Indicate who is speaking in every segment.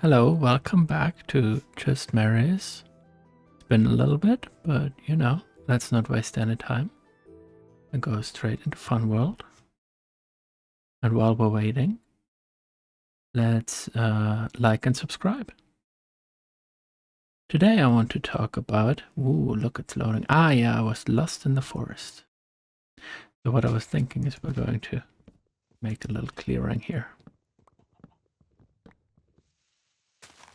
Speaker 1: Hello, welcome back to Just Marys. It's been a little bit, but let's not waste any time and go straight into funworld. And while we're waiting, let's like and subscribe. Today I want to talk about, look, it's loading. Yeah, I was lost in the forest. So what I was thinking is we're going to make a little clearing here.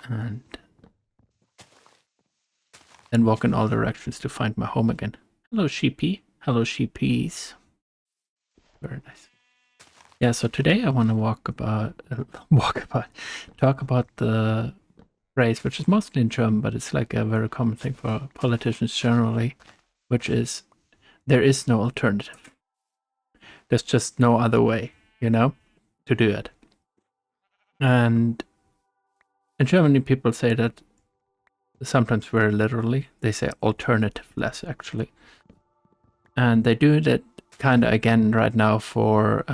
Speaker 1: And then walk in all directions to find my home again. Hello, sheepy. Hello, sheepies. Very nice. Yeah, so today I want to talk about the phrase, which is mostly in German, but it's like a very common thing for politicians generally, which is, there is no alternative. There's just no other way, to do it. And in Germany, people say that sometimes very literally. They say alternative-less, actually. And they do that kind of again right now for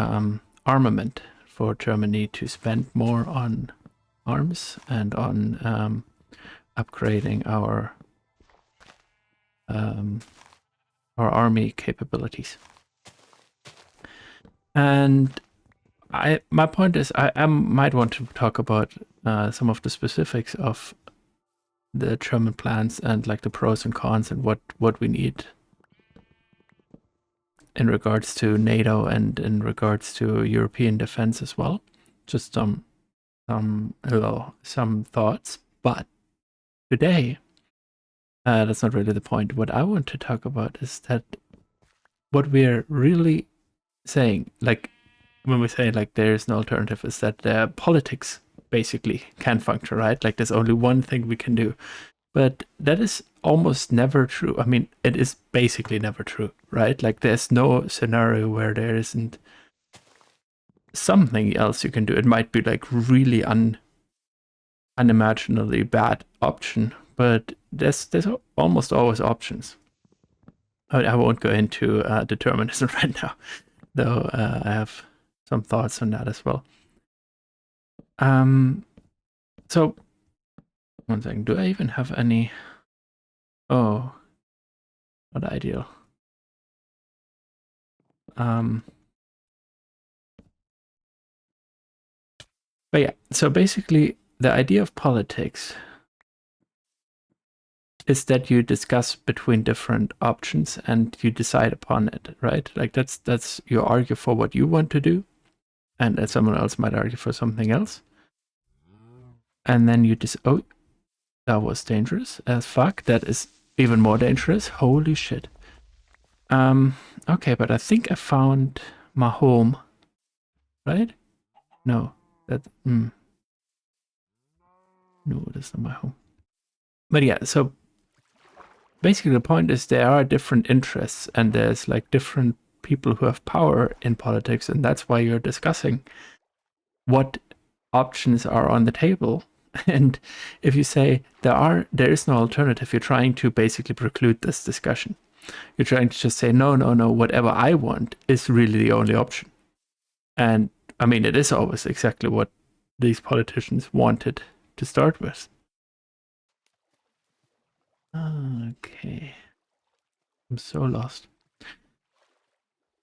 Speaker 1: armament, for Germany to spend more on arms and on upgrading our army capabilities. And my point is, I might want to talk about some of the specifics of the German plans and like the pros and cons and what we need in regards to NATO and in regards to European defense as well. Just some thoughts, but today that's not really the point. What I want to talk about is that what we're really saying, like when we say like there is no alternative, is that politics basically can function, right? Like there's only one thing we can do. But that is almost never true. I mean, it is basically never true, right? Like there's no scenario where there isn't something else you can do. It might be like really unimaginably bad option, but there's almost always options. I won't go into determinism right now, though I have some thoughts on that as well. So one second, do I even have any? Oh, not ideal. But yeah, so basically the idea of politics is that you discuss between different options and you decide upon it, right? Like that's you argue for what you want to do, and someone else might argue for something else. And then you just, oh, that was dangerous as fuck. That is even more dangerous. Holy shit. Okay, but I think I found my home, right? No, no, that's not my home. But yeah, so basically the point is there are different interests and there's like different people who have power in politics, and that's why you're discussing what options are on the table. And if you say there is no alternative, you're trying to basically preclude this discussion. You're trying to just say no, whatever I want is really the only option. And I mean, it is always exactly what these politicians wanted to start with. Okay, I'm so lost.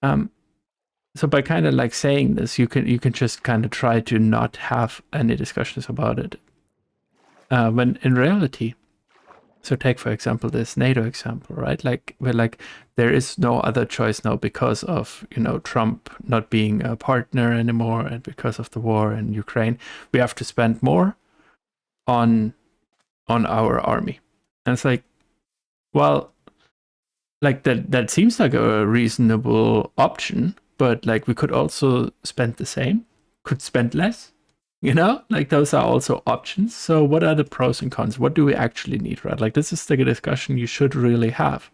Speaker 1: So by kind of like saying this, you can just kind of try to not have any discussions about it. When in reality, so take for example this NATO example, right? Like we're like there is no other choice now because of Trump not being a partner anymore and because of the war in Ukraine. We have to spend more on our army, and it's like, well, like that seems like a reasonable option, but like we could also spend the same, could spend less, like those are also options. So what are the pros and cons? What do we actually need, right? Like this is like a discussion you should really have,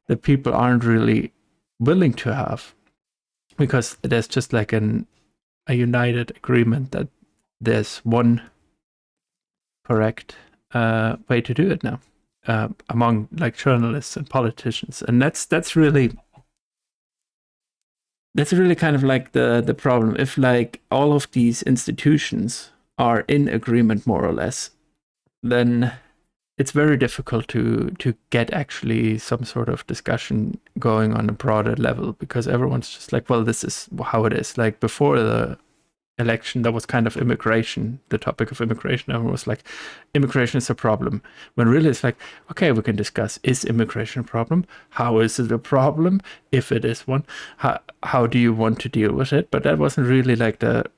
Speaker 1: that people aren't really willing to have, because there's just like a united agreement that there's one correct way to do it now. Among like journalists and politicians, and that's really kind of like the problem. If like all of these institutions are in agreement more or less, then it's very difficult to get actually some sort of discussion going on a broader level, because everyone's just like, well, this is how it is. Like before the election, that was kind of immigration, the topic of immigration. Everyone was like, immigration is a problem. When really it's like, okay, we can discuss, is immigration a problem? How is it a problem? If it is one, how do you want to deal with it? But that wasn't really like the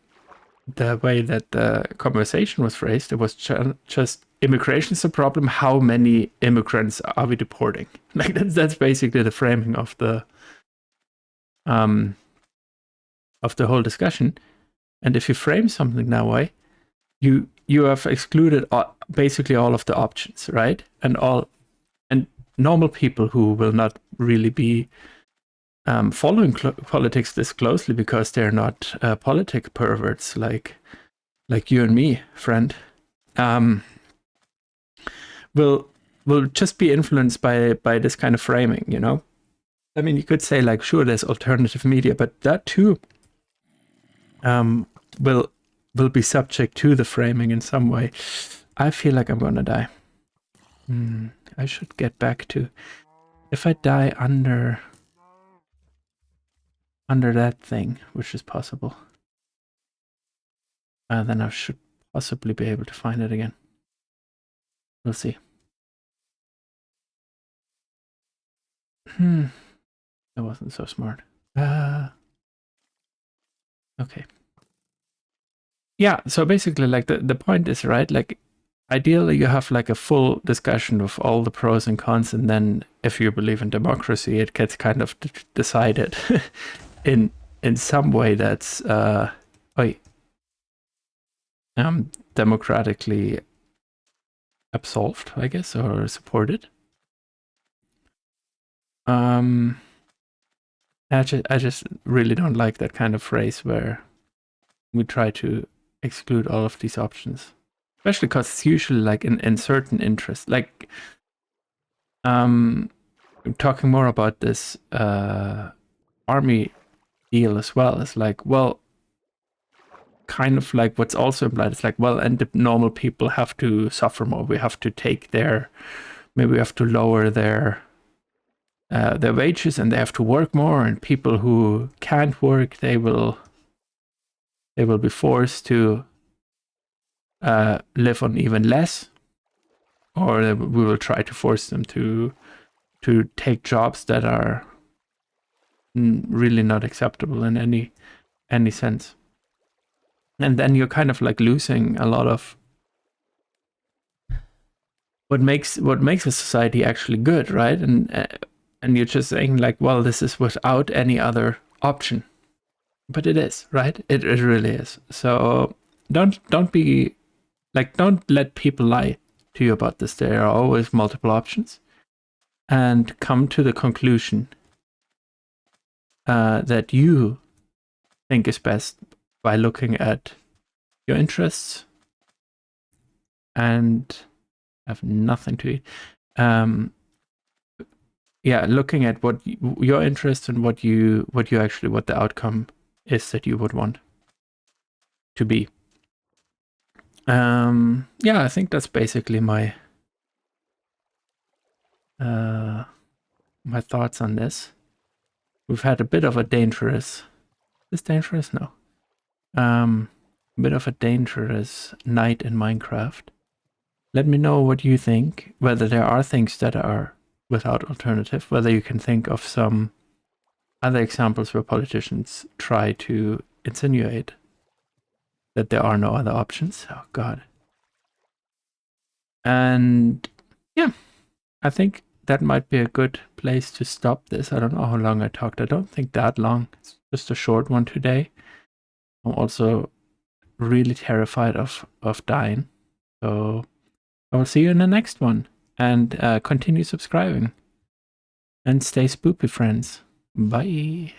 Speaker 1: way that the conversation was phrased. It was just immigration is a problem. How many immigrants are we deporting? Like that's basically the framing of the whole discussion. And if you frame something that way, you have excluded basically all of the options, right? And normal people who will not really be following politics this closely because they're not politic perverts like you and me, friend, will just be influenced by this kind of framing, you know? I mean, you could say like, sure, there's alternative media, but that too will be subject to the framing in some way. I feel like I'm gonna die. I should get back to, if I die under that thing, which is possible, then I should possibly be able to find it again. We'll see. That wasn't so smart. Okay. Yeah, so basically, like, the point is, right, like, ideally you have like a full discussion of all the pros and cons, and then if you believe in democracy, it gets kind of decided in some way that's democratically absolved, I guess, or supported. I just really don't like that kind of phrase where we try to exclude all of these options, especially because it's usually like in certain interests. Like, talking more about this army deal as well. It's like, well, kind of like what's also implied. It's like, well, and the normal people have to suffer more. We have to take maybe we have to lower their wages, and they have to work more. And people who can't work, they will be forced to live on even less, or we will try to force them to take jobs that are really not acceptable in any sense. And then you're kind of like losing a lot of what makes a society actually good, right? And you're just saying like, well, this is without any other option, but it is, right? It really is. So don't be like, don't let people lie to you about this. There are always multiple options, and come to the conclusion that you think is best by looking at your interests and have nothing to eat. Looking at what your interests and what the outcome is that you would want to be. I think that's basically my my thoughts on this. We've had a bit of a dangerous. Is this dangerous? No. Bit of a dangerous night in Minecraft. Let me know what you think, whether there are things that are without alternative, whether you can think of some other examples where politicians try to insinuate that there are no other options. Oh, God. And yeah, I think that might be a good place to stop this. I don't know how long I talked. I don't think that long. It's just a short one today. I'm also really terrified of dying. So I will see you in the next one. And continue subscribing. And stay spoopy, friends. Bye.